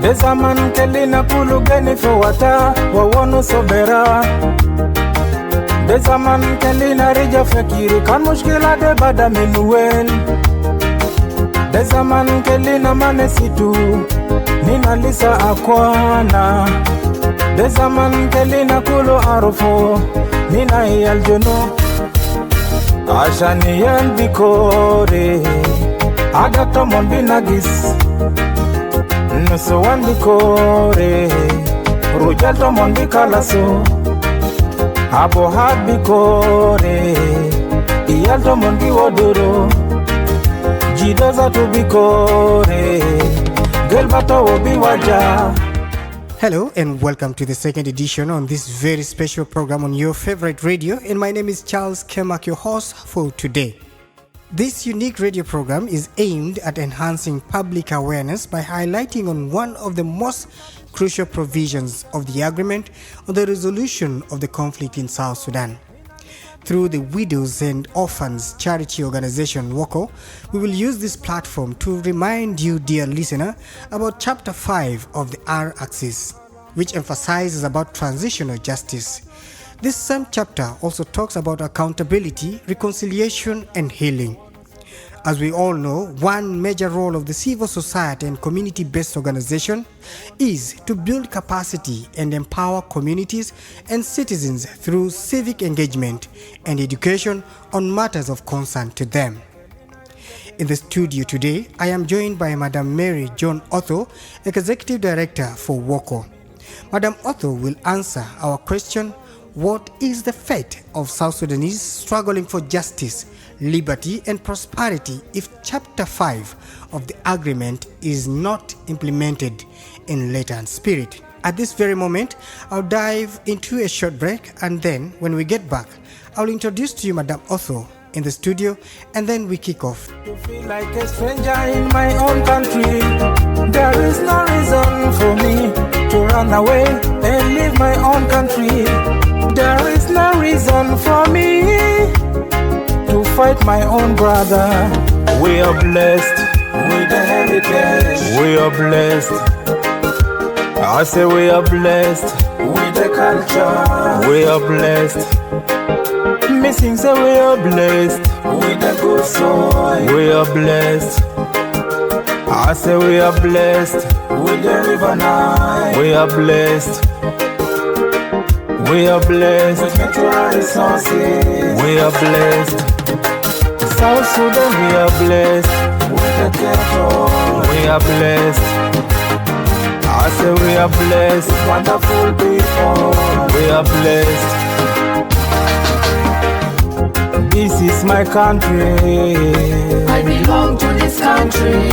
Dezaman kelina pulu geni fowata wawonu sobera. Dezaman kelina rija fakiri kan mushkila de bada minuel. Dezaman kelina manesitu nina lisa akwana. Dezaman kelina kulu arufo nina yaljono. Ashani yal bikore Adakta mon binagis Nuso wan bikore Rujal to mon bikalaso Abo had bikore Iyal to mon biwodoro Jidoza to bikore Gelbata wo biwaja. Hello and welcome to the second edition on this very special program on your favorite radio, and my name is Charles Kemak, your host for today. This unique radio program is aimed at enhancing public awareness by highlighting on one of the most crucial provisions of the agreement on the resolution of the conflict in South Sudan. Through the Widows and Orphans Charity Organization, WOCO, we will use this platform to remind you, dear listener, about Chapter 5 of the R-Axis, which emphasizes about transitional justice. This same chapter also talks about accountability, reconciliation, and healing. As we all know, one major role of the civil society and community-based organization is to build capacity and empower communities and citizens through civic engagement and education on matters of concern to them. In the studio today, I am joined by Madam Mary John Othow, Executive Director for WOCO. Madam Othow will answer our question, what is the fate of South Sudanese struggling for justice, liberty and prosperity if Chapter 5 of the agreement is not implemented in letter and spirit? At this very moment, I'll dive into a short break, and then when we get back, I'll introduce to you Madam Othow in the studio, and then we kick off. To feel like a stranger in my own country, there is no reason for me to run away and leave my own country. There is no reason for me to fight my own brother. We are blessed with the heritage. We are blessed. I say we are blessed with the culture. We are blessed. Missing say we are blessed with the good soil. We are blessed. I say we are blessed with the river Nile. We are blessed. We are blessed with natural resources. We are blessed. South Sudan, we are blessed with the ghetto. We are blessed. I say we are blessed, wonderful people. We are blessed. This is my country. I belong to this country.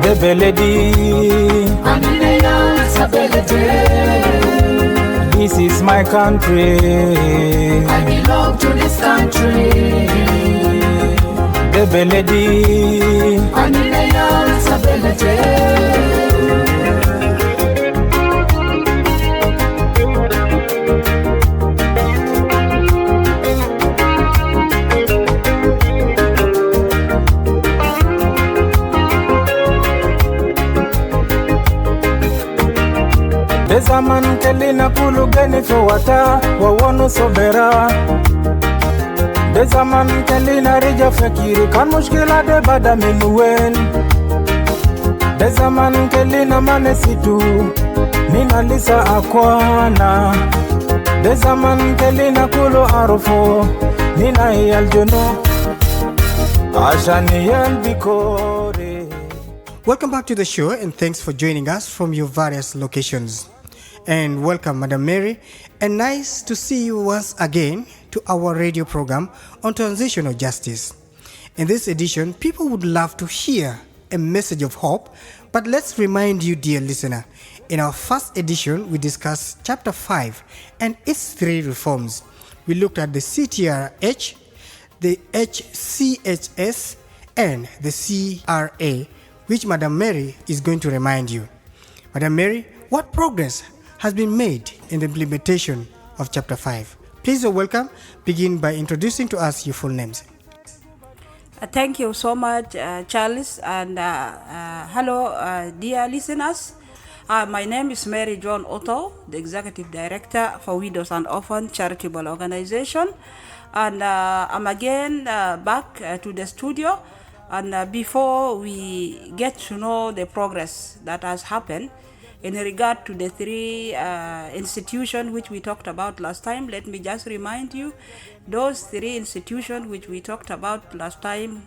The Beledi. This is my country. I belong to this country. The Beledi. Dezaman kelina pulu geni fowata wawonu sobera. Dezaman kelina rija fakiri kan mushkila de bada minuel. Dezaman kelina manesitu nina lisa akwana. Dezaman kelina kulu arufo nina yaljono. Ashani yal bikore. Welcome back to the show, and thanks for joining us from your various locations. And welcome, Madam Mary, and nice to see you once again to our radio program on transitional justice. In this edition, people would love to hear a message of hope, but let's remind you, dear listener, in our first edition, we discussed Chapter 5 and its 3 reforms. We looked at the CTRH, the HCHS, and the CRA, which Madam Mary is going to remind you. Madam Mary, what progress has been made in the implementation of Chapter 5? Please, you're welcome. Begin by introducing to us your full names. Thank you so much, Charles, and hello, dear listeners. My name is Mary John Othow, the Executive Director for Widows and Orphans Charitable Organization, and I'm again back to the studio. And before we get to know the progress that has happened in regard to the three institutions which we talked about last time, let me just remind you those three institutions which we talked about last time.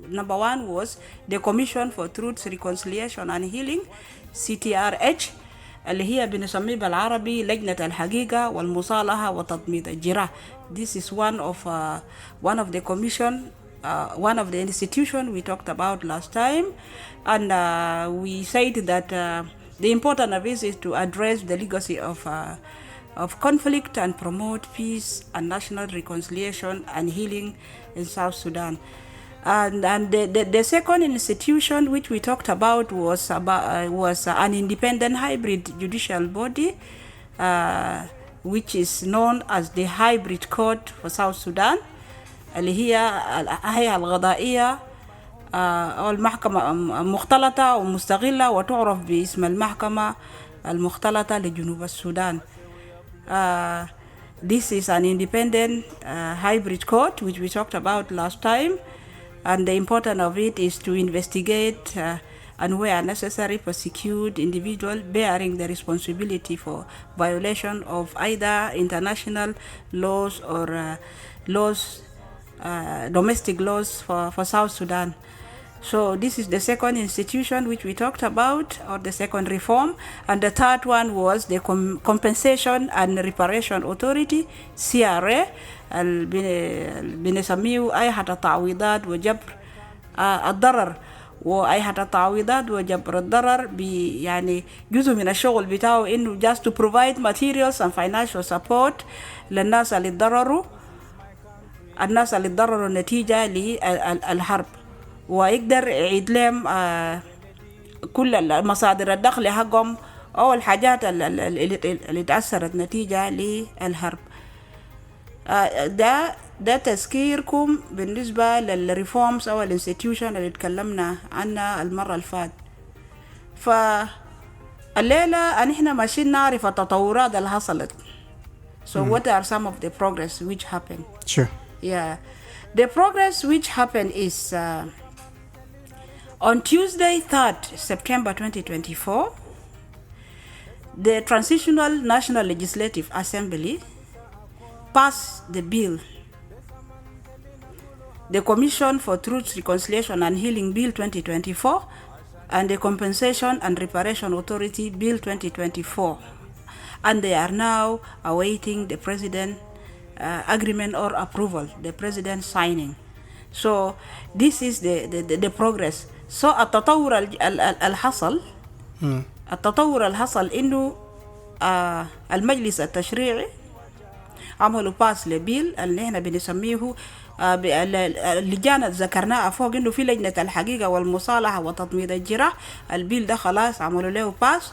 Number one was the Commission for Truth, Reconciliation and Healing, CTRH, اللي هي بنسميه بالعربي لجنة الحقيقة والمصالحة وتضميد الجراح. This is one of the commission, one of the institution we talked about last time, and we said that the importance of this is to address the legacy of conflict and promote peace and national reconciliation and healing in South Sudan. And the second institution which we talked about was an independent hybrid judicial body, which is known as the Hybrid Court for South Sudan, اللي هي الهيئة القضائية أو المحكمة مختلطة ومستقلة وتعرف باسم المحكمة المختلطة لجنوب السودان. This is an independent hybrid court which we talked about last time, and the importance of it is to investigate and where necessary prosecute individuals bearing the responsibility for violation of either international laws or domestic laws for South Sudan. So this is the second institution which we talked about, or the second reform. And the third one was the Compensation and Reparation Authority, CRA, بنسميه أيحة التعويضات وجبر الضرر. وأيحة التعويضات وجبر الضرر يعني جزء من الشغل بتاعه إنه just to provide materials and financial support للناس اللي اتضرروا نتيجة للحرب، ويقدر يعيد لهم كل مصادر الدخل حقهم أو الحاجات اللي تأثرت نتيجة للحرب. ده تذكيركم بالنسبة للريفورمز أو الانستيتيوشن اللي اتكلمنا عنها المرة الفات. فالليلة نحن ماشيين نعرف التطورات اللي حصلت. So what are some of the progress which happened? Sure. Yeah, the progress which happened is on Tuesday, 3rd September 2024, the Transitional National Legislative Assembly passed the bill, the Commission for Truth, Reconciliation and Healing Bill 2024, and the Compensation and Reparation Authority Bill 2024, and they are now awaiting the President agreement or approval, the President signing. So this is the progress. So التطور الحصل إنه المجلس التشريعي عملوا باس لبيل اللي احنا بنسميه اللجان ذكرناها فوق إنه في لجنة الحقيقة والمصالحة وتضميد الجراح. البيل ده خلاص عملوا له باس،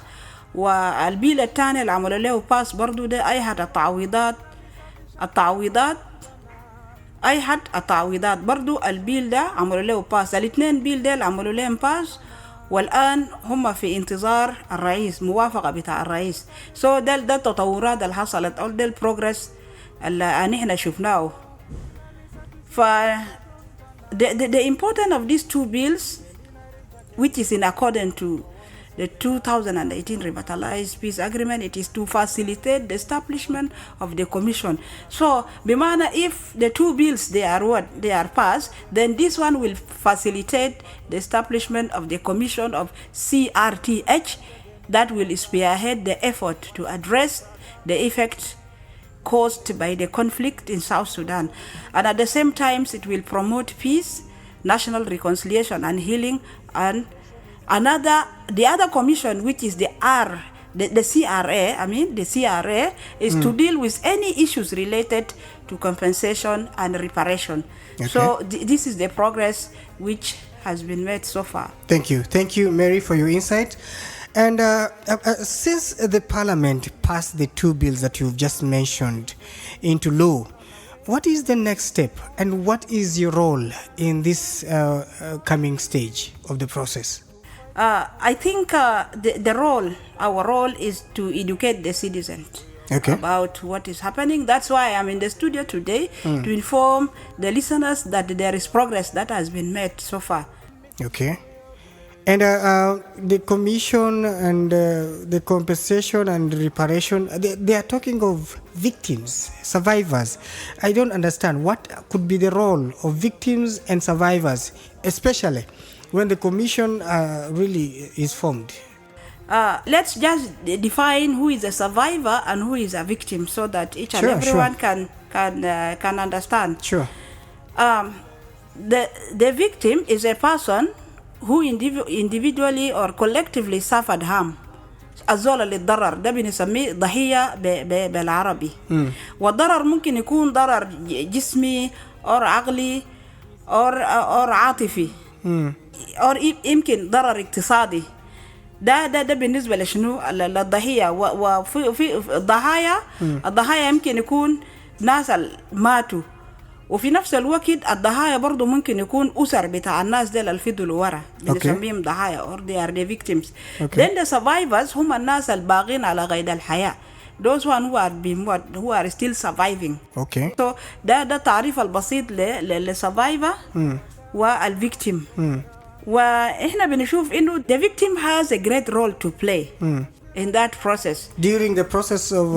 والبيل الثاني اللي عملوا له باس برضو ده أي حد التعويضات برضو البيل ده عملوا له باس. الاثنين بيل ده عملوا لهم باس، والآن هم في انتظار الرئيس، موافقة بتاع الرئيس. So ده التطورات اللي حصلت أو ده البروجرس اللي نحن شفناه. ف the importance of these two bills, which is in accordance to the 2018 Revitalized Peace Agreement, it is to facilitate the establishment of the commission. So, bimana, if the two bills they are passed, then this one will facilitate the establishment of the commission of CRTH that will spearhead the effort to address the effects caused by the conflict in South Sudan, and at the same time it will promote peace, national reconciliation and healing. And the other commission, which is the CRA is to deal with any issues related to compensation and reparation. Okay. So this is the progress which has been made so far. Thank you, Mary, for your insight. And since the Parliament passed the two bills that you've just mentioned into law, what is the next step, and what is your role in this coming stage of the process? I think our role is to educate the citizens about what is happening. That's why I'm in the studio today to inform the listeners that there is progress that has been made so far. Okay. And the commission and the compensation and reparation, they are talking of victims, survivors. I don't understand what could be the role of victims and survivors, especially when the commission really is formed. Let's just define who is a survivor and who is a victim, so that each and everyone can understand. Sure. The victim is a person who individually or collectively suffered harm. الزول اللي اتضرر ده بنسميه ضحية بالعربي. والضرر ممكن يكون ضرر جسمي أو عقلي أو عاطفي أو يمكن ضرر اقتصادي. ده بالنسبة لشنو للضحية. وفي الضحايا يمكن يكون ناس ماتوا، وفي نفس الوقت الضحايا برضو ممكن يكون أسر بتاع الناس ديل الفضلوا ورا بنسميهم ضحايا or they are the victims. Then the survivors هم الناس الباقين على قيد الحياة. Those who are still surviving. Okay. So ده تعريف البسيط للسرفايفر والفيكتيم. وإحنا بنشوف إنه the victim has a great role to play in that process. During the process of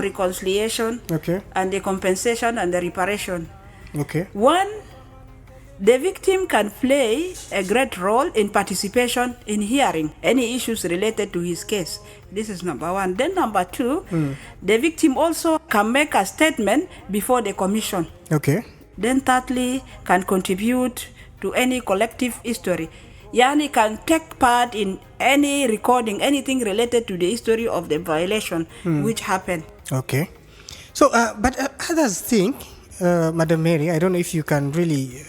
reconciliation. Okay. And the compensation and the reparation. Okay. One, the victim can play a great role in participation in hearing any issues related to his case. This is number one. Then number two, the victim also can make a statement before the commission. Okay. Then thirdly, can contribute to any collective history. Yani can take part in any recording, anything related to the history of the violation which happened. Okay. So, but others think, Madam Mary, I don't know if you can really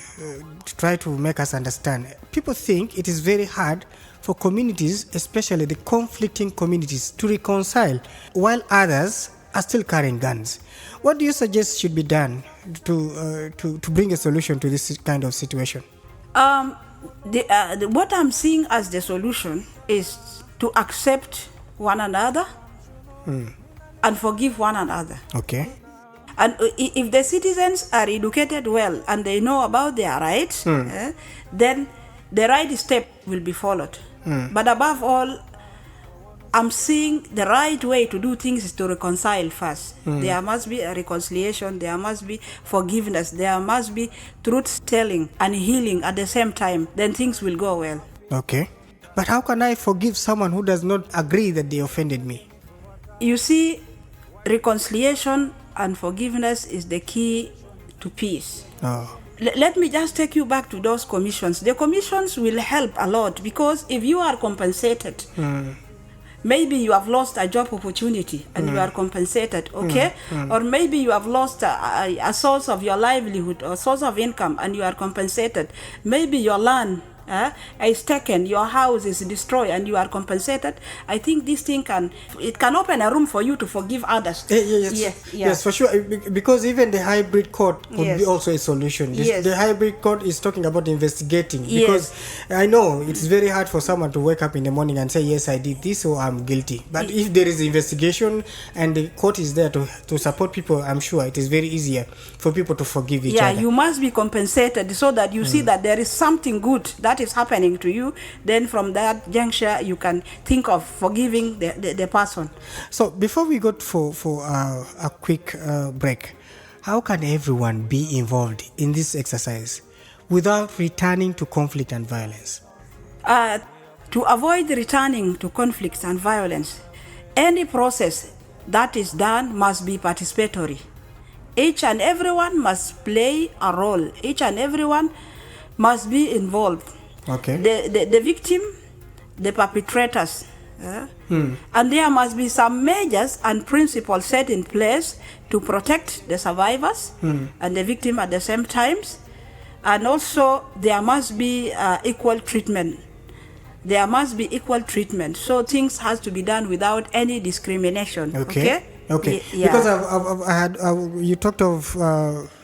try to make us understand. People think it is very hard for communities, especially the conflicting communities, to reconcile, while others are still carrying guns. What do you suggest should be done to bring a solution to this kind of situation? What I'm seeing as the solution is to accept one another and forgive one another. Okay. And if the citizens are educated well and they know about their rights, then the right step will be followed. But above all, I'm seeing the right way to do things is to reconcile first. There must be a reconciliation, there must be forgiveness, there must be truth-telling and healing at the same time. Then things will go well. Okay. But how can I forgive someone who does not agree that they offended me? You see, reconciliation and forgiveness is the key to peace. Oh. Let me just take you back to those commissions. The commissions will help a lot, because if you are compensated, maybe you have lost a job opportunity and you are compensated, okay? Or maybe you have lost a source of your livelihood or source of income and you are compensated. Maybe your land is taken, your house is destroyed and you are compensated. I think this thing can open a room for you to forgive others. Yes, for sure. Because even the hybrid court could be also a solution. The hybrid court is talking about investigating. Because I know it's very hard for someone to wake up in the morning and say, yes, I did this, or I'm guilty. But if there is investigation and the court is there to support people, I'm sure it is very easier for people to forgive each other. Yeah, you must be compensated so that you see that there is something good that is happening to you. Then from that juncture, you can think of forgiving the person. So before we go for a quick break, how can everyone be involved in this exercise without returning to conflict and violence? To avoid returning to conflicts and violence, any process that is done must be participatory. Each and everyone must play a role. Each and everyone must be involved. Okay. The victim, the perpetrators, and there must be some measures and principles set in place to protect the survivors and the victim at the same times. And also there must be equal treatment. There must be equal treatment. So things has to be done without any discrimination. Okay? Okay, Yeah. because you talked of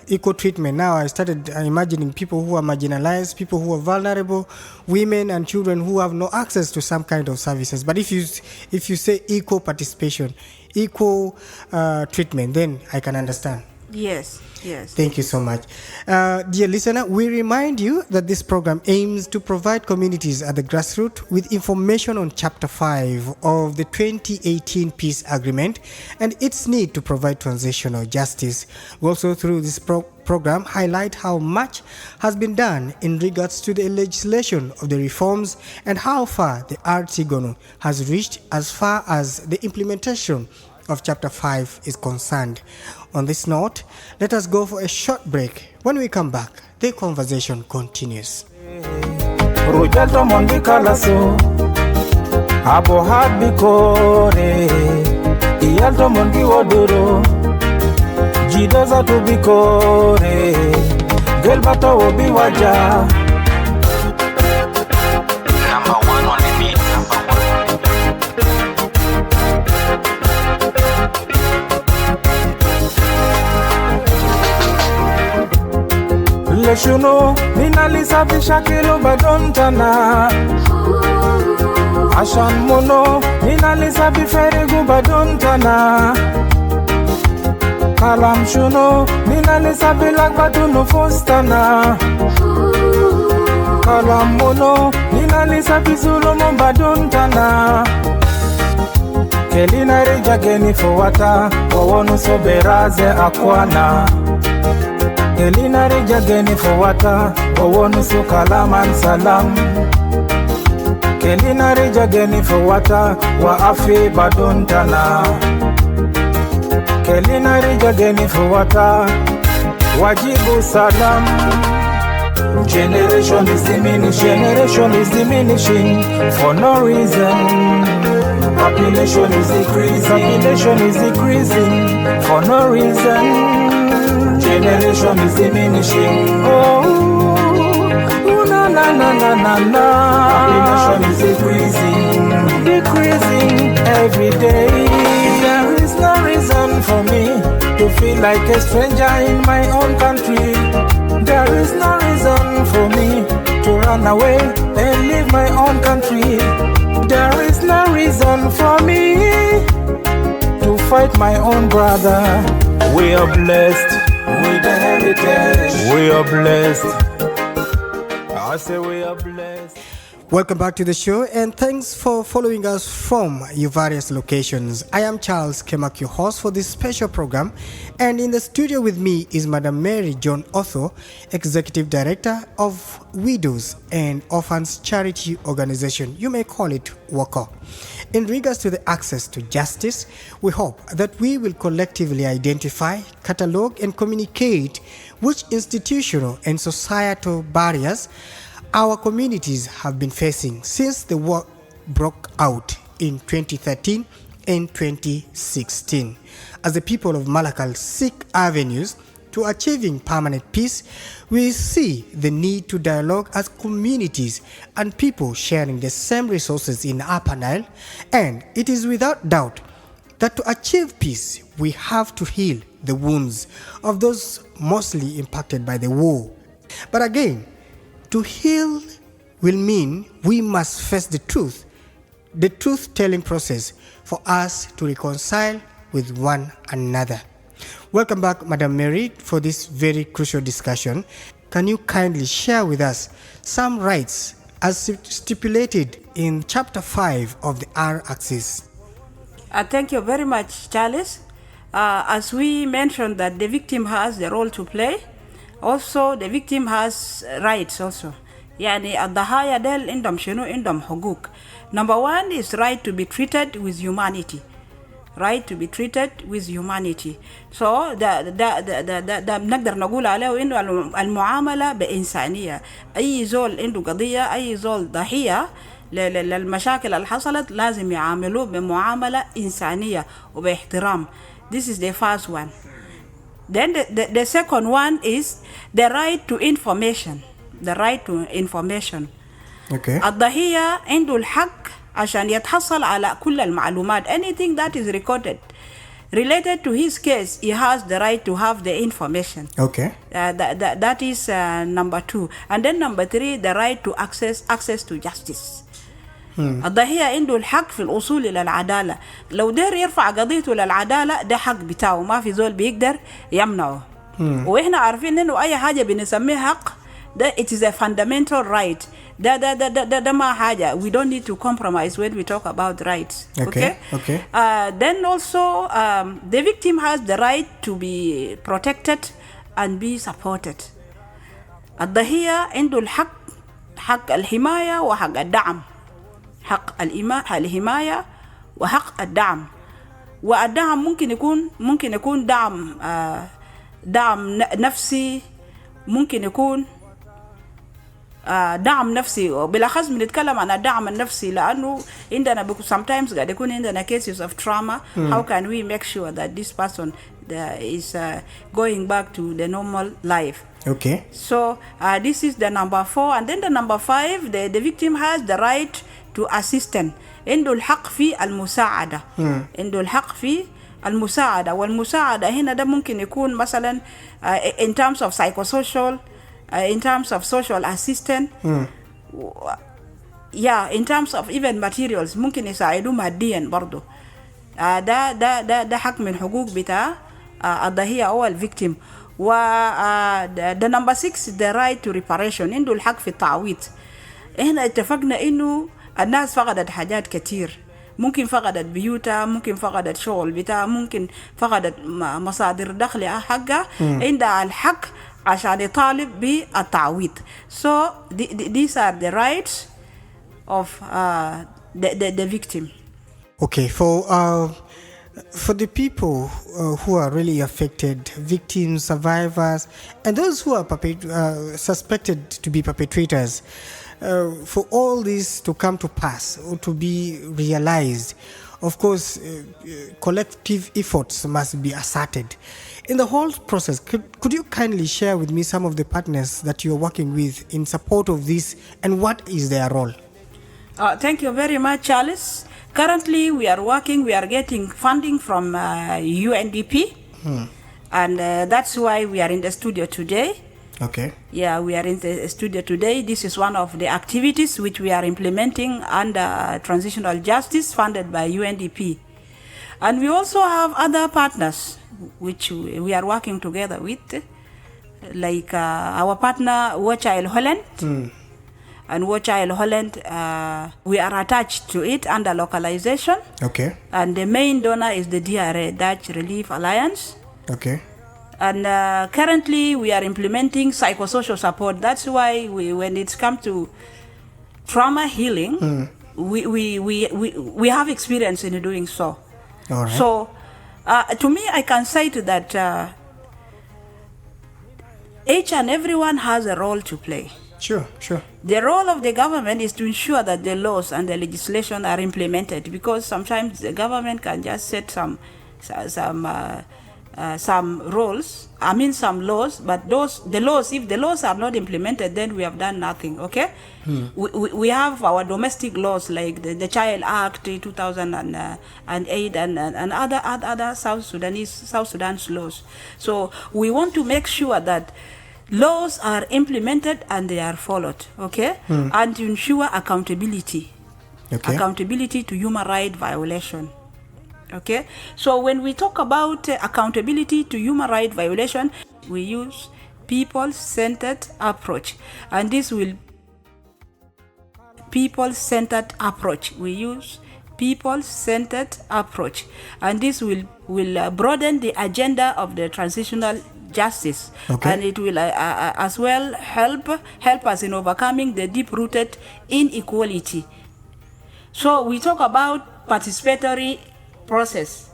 equal treatment. Now I started imagining people who are marginalized, people who are vulnerable, women and children who have no access to some kind of services. But if you say equal participation, equal treatment, then I can understand. Yes. Thank you so much. Dear listener, we remind you that this program aims to provide communities at the grassroots with information on Chapter 5 of the 2018 Peace Agreement and its need to provide transitional justice. We also, through this program, highlight how much has been done in regards to the legislation of the reforms and how far the RT has reached as far as the implementation of Chapter 5 is concerned. On this note, let us go for a short break. When we come back, the conversation continues. Rujato mondi kalaso abo habikore iyalto mondi wodoro jidoza to bikore gelbato obi waja. Number 1 on the beat. Leshuno ninalisa bishakilo badontana Ashan mono ninalisa biferigu badontana Kalam shuno ninalisa bilak batuno fostana Kalam mono ninalisa bizulumo badontana Kelina reja geni fowata wawonu soberaze akwana Elina reja geni fowata wawonu su kalaman salam Kelina reja geni fowata wa afi badontana Kelina reja geni fowata wajibu salam Generation is diminishing for no reason Population is decreasing for no reason Generation is diminishing. Oh, na na na na na na. Population is decreasing every day. There is no reason for me to feel like a stranger in my own country. There is no reason for me to run away and leave my own country. There is no reason for me to fight my own brother. We are blessed with the heritage. We are blessed. I say we are blessed. Welcome back to the show and thanks for following us from your various locations. I am Charles Kemak, your host for this special program, and in the studio with me is Madam Mary John Othow, Executive Director of Widows and Orphans Charity Organization. You may call it WOCO. In regards to the access to justice, we hope that we will collectively identify, catalogue and communicate which institutional and societal barriers our communities have been facing since the war broke out in 2013 and 2016. As the people of Malakal seek avenues to achieving permanent peace, we see the need to dialogue as communities and people sharing the same resources in Upper Nile, and it is without doubt that to achieve peace, we have to heal the wounds of those mostly impacted by the war. But again, to heal will mean we must face the truth-telling process for us to reconcile with one another. Welcome back, Madam Mary, for this very crucial discussion. Can you kindly share with us some rights as stipulated in Chapter 5 of the R-Axis? Thank you very much, Charles. As we mentioned that the victim has the role to play, also the victim has rights also. يعني الضحايا ديل عندهم شنو عندهم حقوق. Number 1 is right to be treated with humanity. Right to be treated with humanity. So ده بنقدر نقول عليه إنه المعاملة بإنسانية. أي زول عنده قضية، أي زول ضحية للمشاكل اللي حصلت لازم يعاملوه بمعاملة إنسانية وباحترام. This is the first one. Then the second one is the right to information. The right to information. Okay. الضحية عنده الحق عشان يتحصل على كل المعلومات. Anything that is recorded Related to his case, he has the right to have the information. Okay. That is number 2. And then number 3, the right to access to justice. الضحية عنده الحق في الوصول إلى العدالة. لو داير يرفع قضيته للعدالة ده حق بتاعه، ما في زول بيقدر يمنعه. وإحنا عارفين إنه أي حاجة بنسميه حق ده it is a fundamental right. ده ما حاجة. We don't need to compromise when we talk about rights. Okay. Then also the victim has the right to be protected and be supported. الضحية عنده الحق، حق الحماية وحق الدعم. حق الحماية وحق الدعم. والدعم ممكن يكون دعم نفسي، ممكن يكون دعم نفسي. وبالأخص بنتكلم عن الدعم النفسي لأنه عندنا sometimes قاعد يكون عندنا cases of trauma. How can we make sure that this person is going back to the normal life? Okay. So this is the number 4. And then the number 5, the victim has the right to assistance. عنده الحق في المساعدة. عنده الحق في المساعدة. والمساعدة هنا ده ممكن يكون مثلا in terms of psychosocial, in terms of social assistance, in terms of even materials ممكن يساعدوه ماديا برضو. ده حق من حقوق بتاع الضحية أو الفيكتيم. the number 6, the right to reparation. عنده الحق في التعويض. هنا اتفقنا إنه الناس فقدت حاجات كتير، ممكن فقدت بيوتها، ممكن فقدت شغل بتاعها، ممكن فقدت مصادر دخل حقها، عندها الحق عشان يطالب بالتعويض. So these are the rights of the victim. Okay, for the people who are really affected, victims, survivors, and those who are suspected to be perpetrators, for all this to come to pass or to be realized, of course, collective efforts must be asserted. In the whole process, could you kindly share with me some of the partners that you're working with in support of this, and what is their role? Thank you very much, Charles. Currently, we are getting funding from UNDP, and that's why we are in the studio today. Okay. Yeah, we are in the studio today. This is one of the activities which we are implementing under Transitional Justice funded by UNDP. And we also have other partners which we are working together with, like our partner, WOCO Holland. And WOCO Holland, we are attached to it under localization. Okay. And the main donor is the DRA, Dutch Relief Alliance. Okay. And currently we are implementing psychosocial support. That's why when it's come to trauma healing, we have experience in doing so. All right. So to me, I can say to that each and everyone has a role to play. Sure. The role of the government is to ensure that the laws and the legislation are implemented, because sometimes the government can just set some rules, some laws, but if the laws are not implemented, then we have done nothing. Okay. We have our domestic laws like the Child Act 2008 and other South Sudan's laws. So we want to make sure that laws are implemented and they are followed, okay? And to ensure accountability to human rights violation. Okay, so when we talk about accountability to human rights violation, we use people-centered approach, and this will people-centered approach. We use people-centered approach, and this will broaden the agenda of the transitional justice, and it will as well help us in overcoming the deep-rooted inequality. So we talk about participatory process.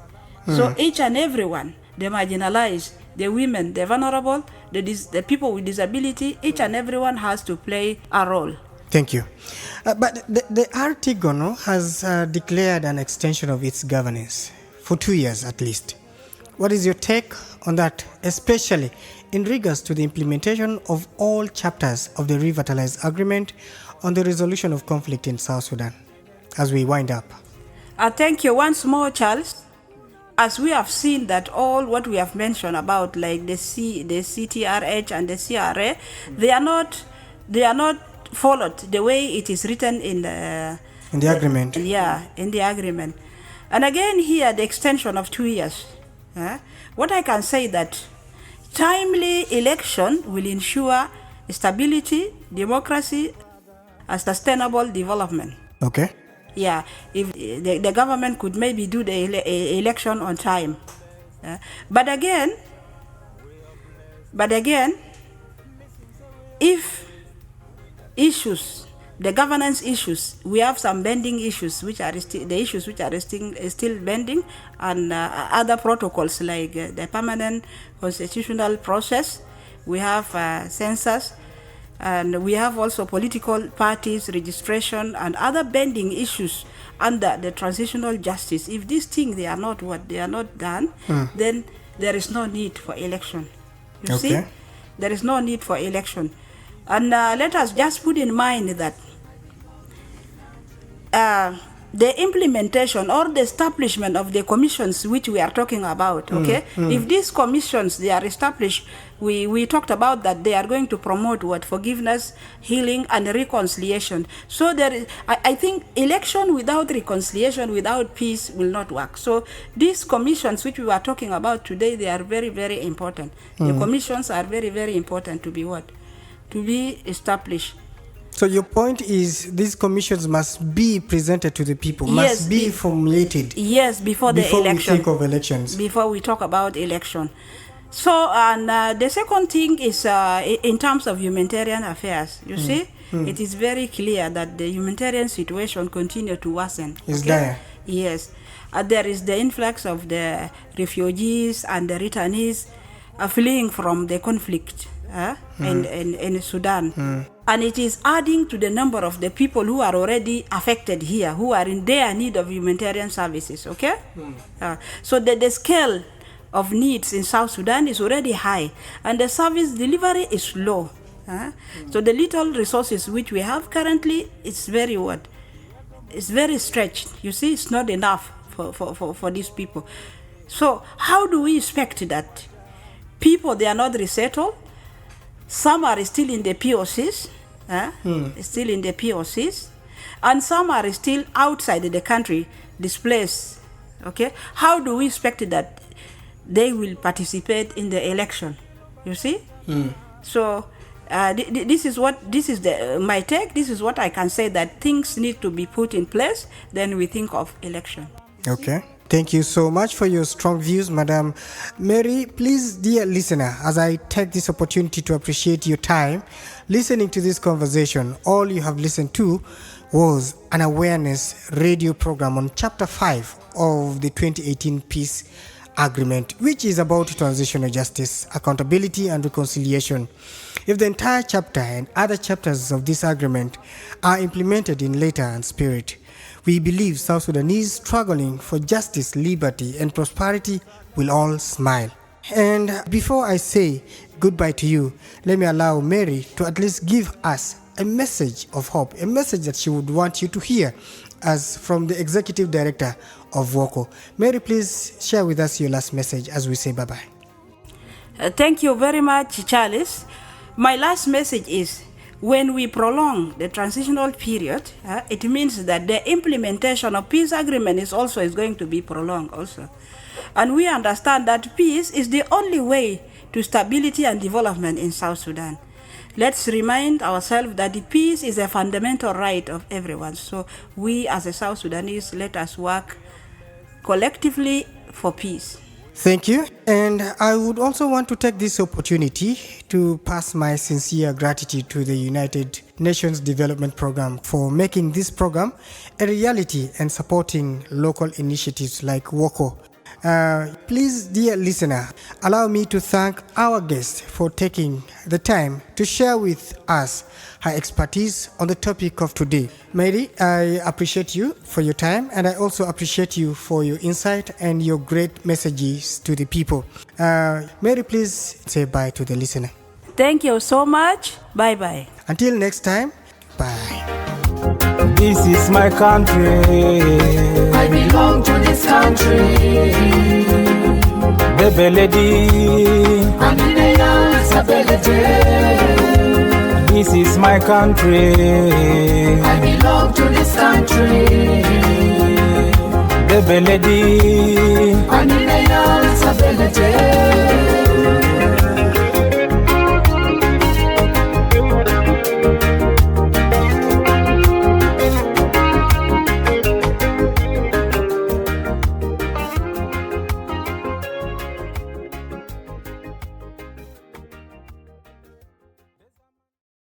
So each and everyone, the marginalized, the women, the vulnerable, the people with disability, each and everyone has to play a role. Thank you. But the Artigono has declared an extension of its governance for 2 years at least. What is your take on that, especially in regards to the implementation of all chapters of the Revitalized Agreement on the resolution of conflict in South Sudan, as we wind up? Thank you once more, Charles. as we have seen that all what we have mentioned about, like the CTRH and the CRA, they are not followed the way it is written in the agreement. Yeah, in the agreement. And again here, the extension of 2 years. What I can say that timely election will ensure stability, democracy, and sustainable development. Okay. Yeah, if the government could maybe do the election on time. But again, if issues, the governance issues, we have some bending issues which are still bending, and other protocols like the permanent constitutional process. We have census, and we have also political parties registration and other bending issues under the transitional justice. If these things they are not done, then there is no need for election. You see, there is no need for election. And let us just put in mind that the implementation or the establishment of the commissions which we are talking about, if these commissions they are established, we talked about that they are going to promote forgiveness, healing, and reconciliation. So there is, I think election without reconciliation, without peace will not work. So these commissions which we are talking about today, they are very, very important. The commissions are very, very important to be established. So your point is these commissions must be presented to the people, must be formulated. Yes, before the election. Before we think of elections. Before we talk about election. So, and the second thing is in terms of humanitarian affairs. You see, it is very clear that the humanitarian situation continues to worsen. It's dire. Yes. There is the influx of the refugees and the returnees fleeing from the conflict in Sudan. And it is adding to the number of the people who are already affected here, who are in dire need of humanitarian services, so the scale of needs in South Sudan is already high, and the service delivery is low. So the little resources which we have currently, it's very stretched. You see, it's not enough for these people. So how do we expect that people, they are not resettled? Some are still in the POCs, still in the POCs, and some are still outside the country, displaced. How do we expect that they will participate in the election? You see? So this is my take. This is what I can say, that things need to be put in place. Then we think of election. Okay. Thank you so much for your strong views, Madam Mary. Please, dear listener, as I take this opportunity to appreciate your time listening to this conversation, all you have listened to was an awareness radio program on Chapter 5 of the 2018 Peace Agreement, which is about transitional justice, accountability, and reconciliation. If the entire chapter and other chapters of this agreement are implemented in letter and spirit, we believe South Sudanese struggling for justice, liberty, and prosperity will all smile. And before I say goodbye to you, let me allow Mary to at least give us a message of hope, a message that she would want you to hear as from the Executive Director of WOCO. Mary, please share with us your last message as we say bye-bye. Thank you very much, Charles. My last message is, when we prolong the transitional period, it means that the implementation of peace agreement is going to be prolonged also. And we understand that peace is the only way to stability and development in South Sudan. Let's remind ourselves that the peace is a fundamental right of everyone. So we as a South Sudanese, let us work collectively for peace. Thank you. And I would also want to take this opportunity to pass my sincere gratitude to the United Nations Development Program for making this program a reality and supporting local initiatives like WOCO. Please, dear listener, allow me to thank our guest for taking the time to share with us her expertise on the topic of today. Mary, I appreciate you for your time, and I also appreciate you for your insight and your great messages to the people. Mary, please say bye to the listener. Thank you so much. Bye-bye. Until next time, bye. This is my country. I belong to this country. Bebe lady, Amineya Sabelete. this is my country. I belong to this country. Bebe lady, Amineya Sabelete.